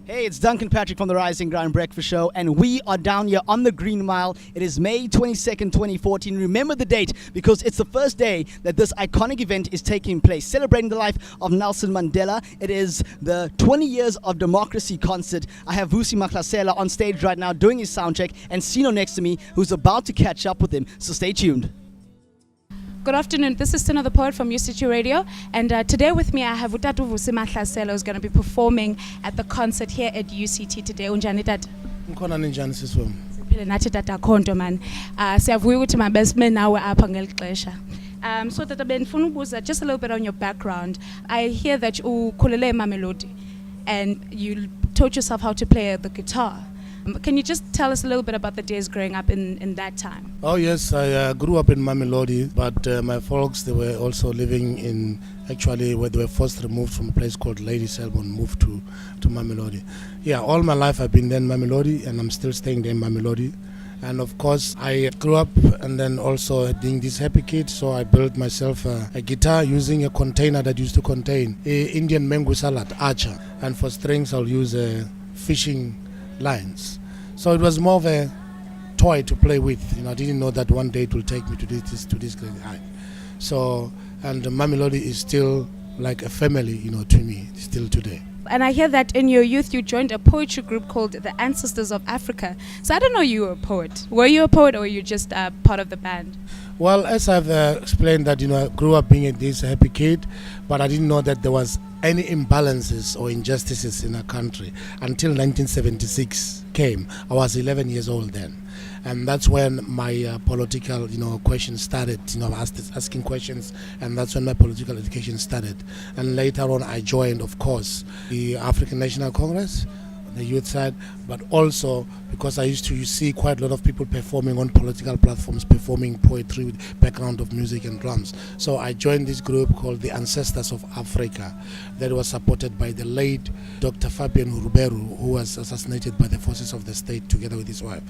Hey, it's Duncan Patrick from the Rising Ground Breakfast Show, and we are down here on the Green Mile. It is May 22nd, 2014. Remember the date because it's the first day that this iconic event is taking place, celebrating the life of Nelson Mandela. It is the 20 Years of Democracy concert. I have Vusi Mahlasela on stage right now doing his sound check, and Sino next to me who's about to catch up with him. So stay tuned. Good afternoon, this is Sino the Poet from UCT Radio, and today with me I have Vusi Mahlasela, who's going to be performing at the concert here at UCT today. Unjani tata? Ngikhona ninjani siswami? Siphile nathi tata khonto man. Siyavuya ukuthi mabesime nawe apha ngeli xesha. So tata benifuna ubuza just a little bit on your background. I hear that ukhulele Mamelodi and you taught yourself how to play the guitar. Can you just tell us a little bit about the days growing up in that time? Oh yes, I grew up in Mamelodi, but my folks, they were also living in, actually where they were first removed from a place called Lady Selborne, moved to Mamelodi. Yeah, all my life I've been there in Mamelodi, and I'm still staying there in Mamelodi. And of course, I grew up and then also doing this happy kid, so I built myself a guitar using a container that used to contain a Indian mango salad, archer. And for strings, I'll use fishing lines. So it was more of a toy to play with. I didn't know that one day it will take me to this great height. So, and Mamelodi is still like a family, to me, still today. And I hear that in your youth you joined a poetry group called the Ancestors of Africa. So I don't know you were a poet. Were you a poet or were you just part of the band? Well, as I've explained that, I grew up being this happy kid, but I didn't know that there was any imbalances or injustices in our country until 1976 came. I was 11 years old then. And that's when my political, questions started, asking questions, and that's when my political education started. And later on, I joined, of course, the African National Congress, the youth side, but also because I used to see quite a lot of people performing on political platforms, performing poetry with background of music and drums. So I joined this group called the Ancestors of Africa that was supported by the late Dr. Fabian Ruberu, who was assassinated by the forces of the state together with his wife.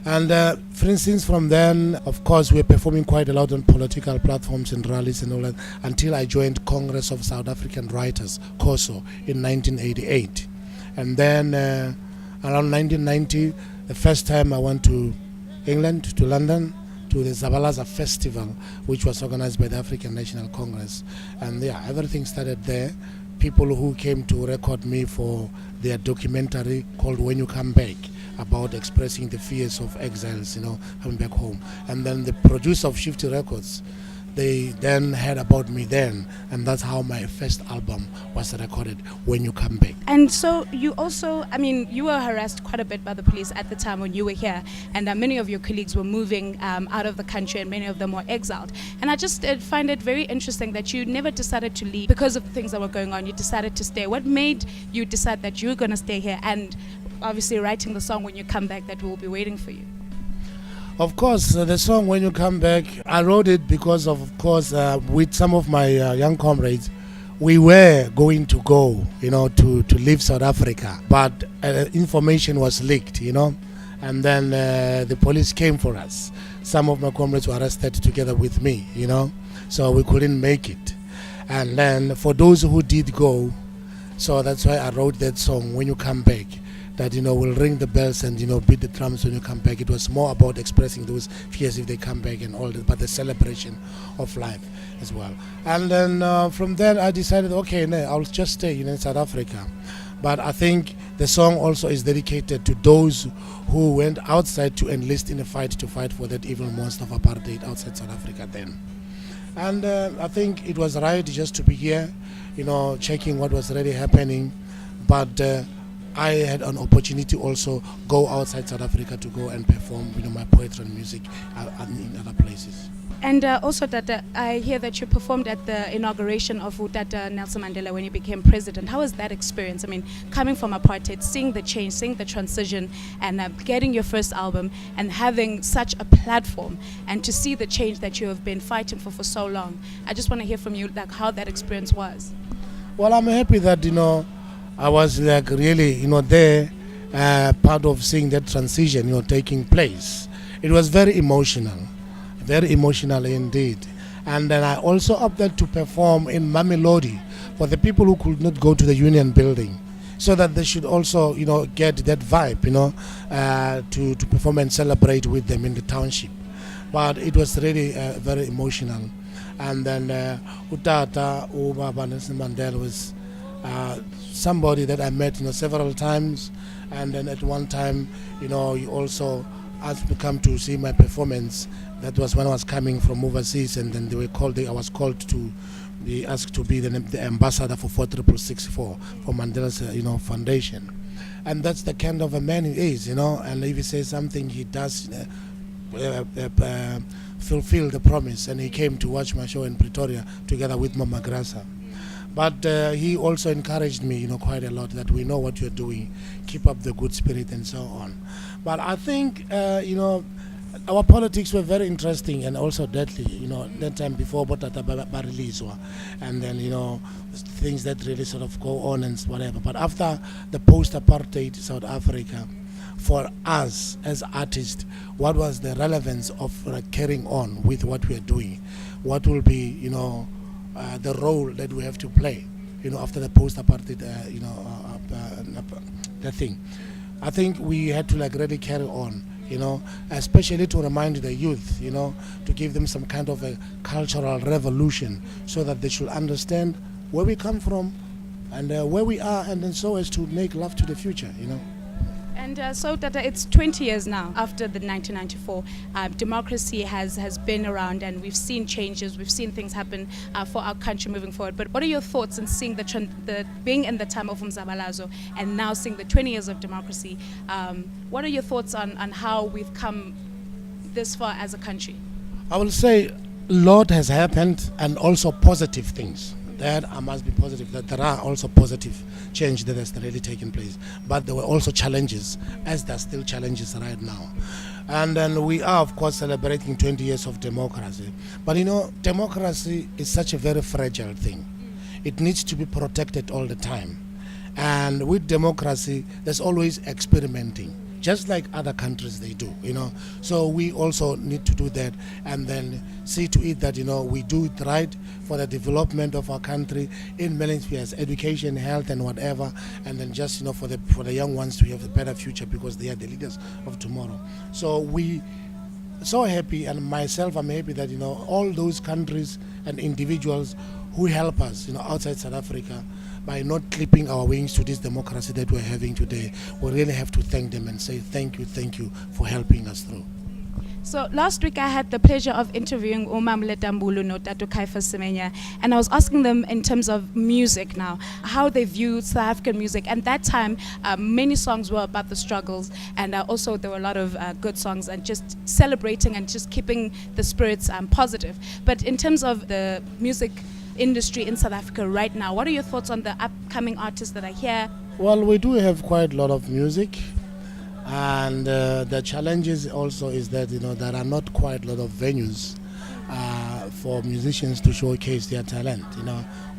And for instance, from then, of course, we were performing quite a lot on political platforms and rallies and all that until I joined Congress of South African Writers, COSO, in 1988. And then around 1990, the first time I went to England, to London, to the Zabalaza Festival, which was organized by the African National Congress. And yeah, everything started there. People who came to record me for their documentary called When You Come Back, about expressing the fears of exiles, coming back home. And then the producer of Shifty Records, they then heard about me then, and that's how my first album was recorded, When You Come Back. And so you also, you were harassed quite a bit by the police at the time when you were here, and many of your colleagues were moving out of the country, and many of them were exiled. And I just find it very interesting that you never decided to leave because of the things that were going on. You decided to stay. What made you decide that you were going to stay here, and obviously writing the song When You Come Back that will be waiting for you? Of course, the song When You Come Back, I wrote it because of course, with some of my young comrades, we were going to go, to leave South Africa. But information was leaked, and then the police came for us. Some of my comrades were arrested together with me, so we couldn't make it. And then for those who did go, so that's why I wrote that song, When You Come Back. That we'll ring the bells and beat the drums when you come back. It was more about expressing those fears if they come back and all that, but the celebration of life as well. And then from then I decided, okay, no, I'll just stay in South Africa. But I think the song also is dedicated to those who went outside to enlist in a fight to fight for that evil monster of apartheid outside South Africa then. And I think it was right just to be here, checking what was really happening. But I had an opportunity also go outside South Africa to go and perform my poetry and music in other places. And also that I hear that you performed at the inauguration of Nelson Mandela when he became president. How was that experience? Coming from apartheid, seeing the change, seeing the transition, and getting your first album and having such a platform, and to see the change that you have been fighting for so long. I just want to hear from you how that experience was. Well, I'm happy that I was really, there, part of seeing that transition, taking place. It was very emotional indeed. And then I also opted to perform in Mamelodi for the people who could not go to the Union building. so that they should also, get that vibe, to perform and celebrate with them in the township. But it was really very emotional. And then Utata Ubaba Nelson Mandela was somebody that I met, several times. And then at one time, he also asked me to come to see my performance. That was when I was coming from overseas, and then I was called to be asked to be the ambassador for 4664 for Mandela's, foundation. And that's the kind of a man he is, and if he says something, he does fulfill the promise. And he came to watch my show in Pretoria together with Mama Grasa. But he also encouraged me, quite a lot, that we know what you're doing, keep up the good spirit and so on. But I think, our politics were very interesting and also deadly, that time before Botata Barilizwa, and then, things that really sort of go on and whatever. But after the post-apartheid South Africa, for us as artists, what was the relevance of carrying on with what we are doing? What will be, the role that we have to play, after the post-apartheid, the thing. I think we had to really carry on, especially to remind the youth, to give them some kind of a cultural revolution so that they should understand where we come from and where we are, and then so as to make love to the future, And so, Tata, it's 20 years now after the 1994. Democracy has been around, and we've seen changes. We've seen things happen for our country moving forward. But what are your thoughts in seeing the being in the time of Umzabalazo and now seeing the 20 years of democracy? What are your thoughts on how we've come this far as a country? I will say a lot has happened, and also positive things. That I must be positive, that there are also positive change that has really taken place. But there were also challenges, as there are still challenges right now. And then we are, of course, celebrating 20 years of democracy. But democracy is such a very fragile thing. It needs to be protected all the time. And with democracy, there's always experimenting, just like other countries they do, So we also need to do that, and then see to it that, we do it right for the development of our country in many spheres, education, health, and whatever, and then just, for the young ones to have a better future, because they are the leaders of tomorrow. So we so happy, and myself, I'm happy that, all those countries and individuals who help us, outside South Africa, by not clipping our wings to this democracy that we're having today. We really have to thank them and say thank you for helping us through. So last week I had the pleasure of interviewing Mamelodi Inauguration no Tato Kaifa Semenya, and I was asking them in terms of music now, how they view South African music. And that time, many songs were about the struggles, and also there were a lot of good songs and just celebrating and just keeping the spirits positive. But in terms of the music industry in South Africa right now, what are your thoughts on the upcoming artists that are here? Well, we do have quite a lot of music, and the challenges also is that there are not quite a lot of venues for musicians to showcase their talent,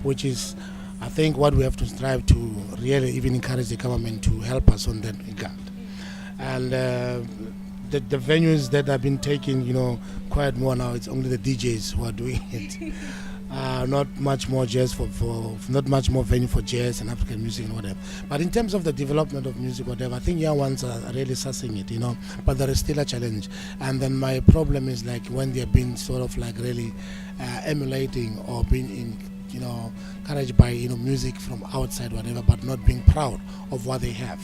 which is, I think, what we have to strive to really even encourage the government to help us on that regard. And the venues that have been taken, quite more now, it's only the DJs who are doing it. Not much more jazz not much more venue for jazz and African music and whatever. But in terms of the development of music, whatever, I think young ones are really sussing it, but there is still a challenge. And then my problem is when they're being sort of really emulating or being encouraged by music from outside, whatever, but not being proud of what they have.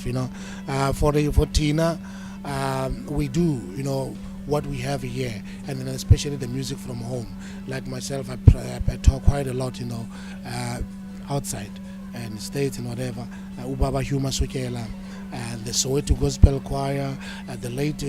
For Tina, we do what we have here, and then especially the music from home. Like myself, I talk quite a lot, outside and states and whatever. Ubaba Huma Sukela, the Soweto Gospel Choir, the late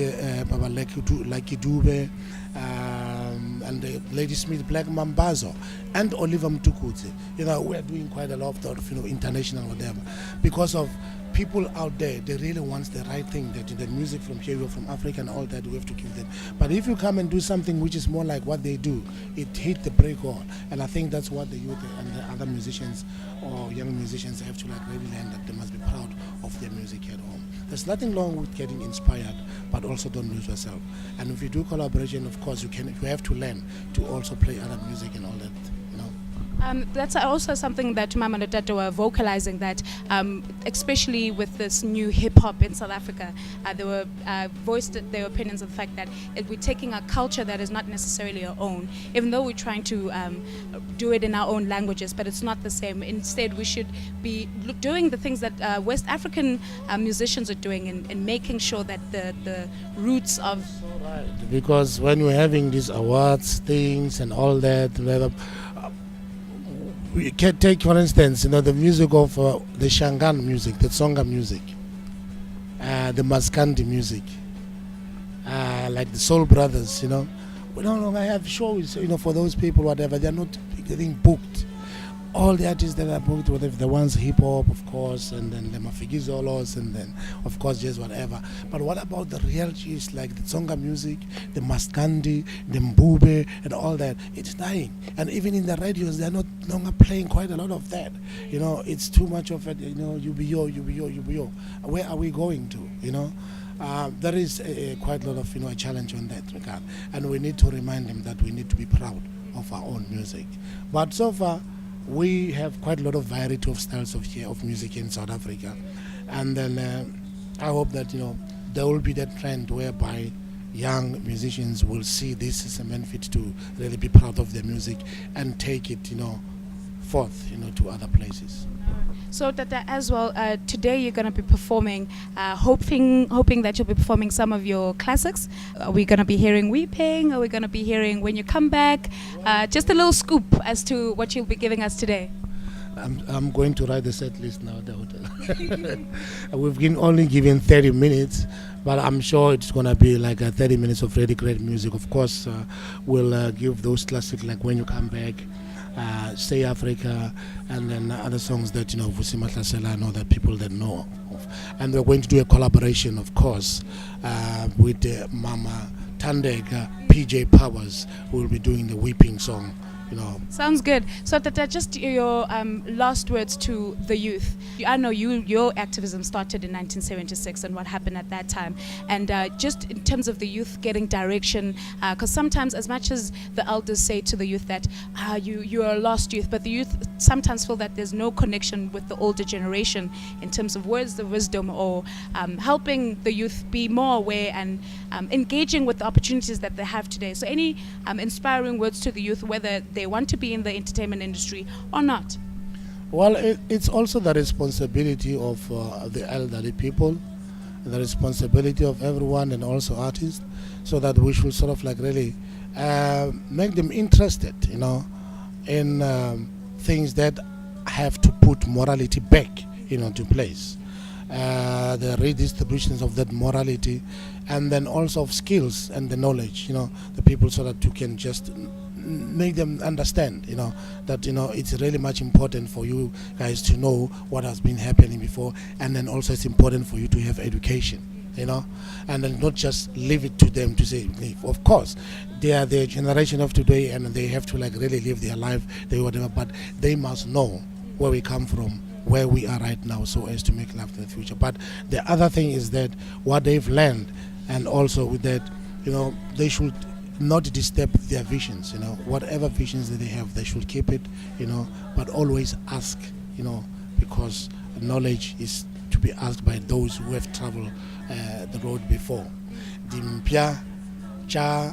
Baba Lucky Dube, and the Lady Smith Black Mambazo, and Oliver Mtukudzi. We are doing quite a lot of international whatever, because of people out there. They really want the right thing, that the music from here, from Africa and all that, we have to give them. But if you come and do something which is more like what they do, it hit the break wall. And I think that's what the youth and the other musicians or young musicians have to really learn, that they must be proud of their music at home. There's nothing wrong with getting inspired, but also don't lose yourself. And if you do collaboration, of course, you have to learn to also play other music and all that. That's also something that Mama and Tata were vocalizing, that especially with this new hip-hop in South Africa, they were voiced their opinions on the fact that we're taking a culture that is not necessarily our own, even though we're trying to do it in our own languages, but it's not the same. Instead, we should be doing the things that West African musicians are doing, and making sure that the roots of... Right, because when we're having these awards, things and all that, we can take, for instance, the music of the Shangaan music, the Tsonga music, the Maskandi music, like the Soul Brothers, we no longer have shows, for those people, whatever. They're not getting booked. All the artists that are booked, whatever, the ones hip hop, of course, and then the Mafikizolos, and then, of course, just whatever. But what about the real G's, like the Tsonga music, the Maskandi, the Mbube, and all that? It's dying. And even in the radios, they're not longer playing quite a lot of that. It's too much of it, UBO. Where are we going to, there is quite a lot of, a challenge on that regard. And we need to remind them that we need to be proud of our own music. But so far, we have quite a lot of variety of styles of music in South Africa, and then I hope that there will be that trend whereby young musicians will see this as a benefit to really be proud of their music and take it forth to other places. So Tata, as well, today you're going to be performing, hoping that you'll be performing some of your classics. Are we going to be hearing Weeping? Are we going to be hearing When You Come Back? Just a little scoop as to what you'll be giving us today. I'm going to write the set list now. We've been only given 30 minutes, but I'm sure it's going to be like 30 minutes of really great music. Of course, we'll give those classics like When You Come Back, Stay Africa, and then other songs that Vusi Mahlasela and other people that know of. And we're going to do a collaboration, of course, with Mama Tandega, PJ Powers, who will be doing the Weeping song. Sounds good. So Tata, just your last words to the youth. I know your activism started in 1976 and what happened at that time, and just in terms of the youth getting direction, because sometimes, as much as the elders say to the youth that you are a lost youth, but the youth sometimes feel that there's no connection with the older generation in terms of words of wisdom, or helping the youth be more aware and engaging with the opportunities that they have today. So any inspiring words to the youth, whether they want to be in the entertainment industry or not? Well, it's also the responsibility of the elderly people, the responsibility of everyone, and also artists, so that we should sort of like really make them interested, in things that have to put morality back, to place. The redistributions of that morality, and then also of skills and the knowledge, the people, so that you can just make them understand, that it's really much important for you guys to know what has been happening before, and then also it's important for you to have education, and then not just leave it to them to say, of course they are the generation of today and they have to like really live their life, whatever, but they must know where we come from, where we are right now, so as to make life in the future. But the other thing is that what they've learned, and also with that, they should not disturb their visions, whatever visions that they have, they should keep it, but always ask, because knowledge is to be asked by those who have traveled the road before. Dimpia cha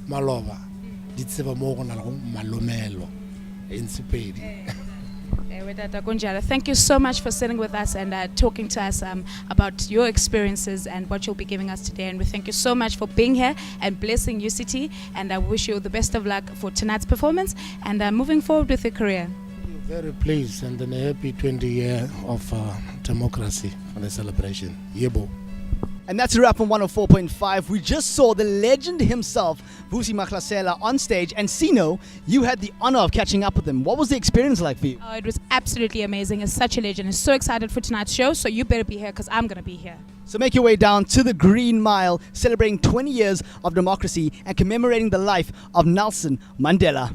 malova ditseba mo go na le malomelo in Sepedi. Thank you so much for sitting with us and talking to us about your experiences and what you'll be giving us today. And we thank you so much for being here and blessing UCT. And I wish you the best of luck for tonight's performance and moving forward with your career. Very pleased, and then a happy 20 year of democracy for the celebration. Yebo. And that's a wrap on 104.5. We just saw the legend himself, Vusi Mahlasela, on stage. And Sino, you had the honor of catching up with him. What was the experience like for you? Oh, it was absolutely amazing. It's such a legend. I'm so excited for tonight's show. So you better be here because I'm going to be here. So make your way down to the Green Mile, celebrating 20 years of democracy and commemorating the life of Nelson Mandela.